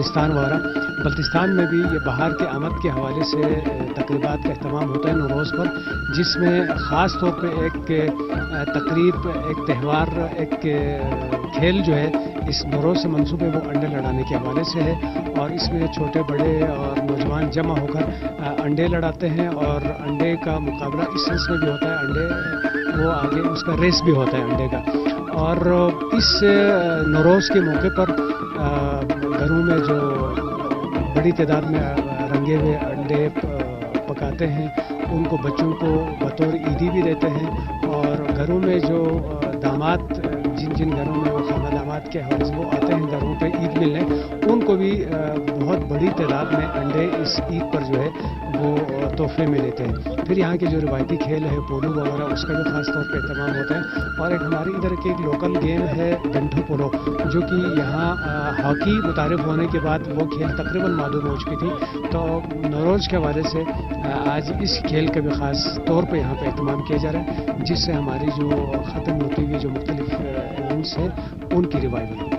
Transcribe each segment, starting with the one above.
बल्तिस्तान वगैरह। बल्तिस्तान में भी ये बाहर के आमद के हवाले से तकरीबात का अहतमाम होता है नौरोज़ पर, जिसमें ख़ास तौर पे एक तकरीब, एक त्यौहार, एक खेल जो है इस नौरोज़ से मंसूब है, वो अंडे लड़ाने के हवाले से है। और इसमें छोटे बड़े और नौजवान जमा होकर अंडे लड़ाते हैं और अंडे का मुकाबला इस सेंस में भी होता है, अंडे वो आगे उसका रेस भी होता है अंडे का। और इस नौरोज़ के मौके पर घरों में जो बड़ी तादाद में रंगे हुए अंडे पकाते हैं, उनको बच्चों को बतौर ईदी भी देते हैं। और घरों में जो दामाद, जिन घरों में वो खाना दामाद के हवाले से वो आते हैं घरों पे ईद मिलने, उनको भी बहुत बड़ी तादाद में अंडे इस ईद पर जो है वो तोहफे में लेते हैं। फिर यहाँ के जो रिवायती खेल है पोलो वगैरह, उसका भी ख़ास तौर पे एहतमाम होता है। और एक हमारे इधर के एक लोकल गेम है गंठू पोलो, जो कि यहाँ हॉकी मुतारिफ होने के बाद वो खेल तकरीबन मादूम हो चुकी थी। तो नौरोज़ के हवाले से आज इस खेल का भी ख़ास तौर पर यहाँ पर एहतमाम किया जा रहा है, जिससे हमारी जो ख़त्म होती हुई जो मुख्तलिफ इवेंट्स हैं उनकी रिवाइवल हो।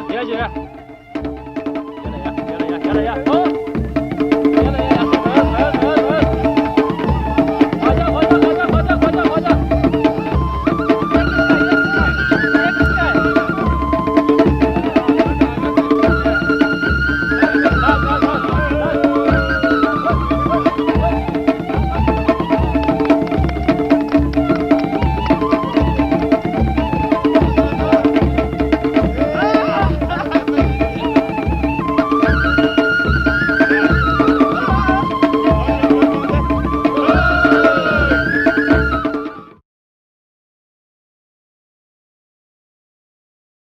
Ya, ya. Ya, ya, ya, ya, ya, ya. Oh!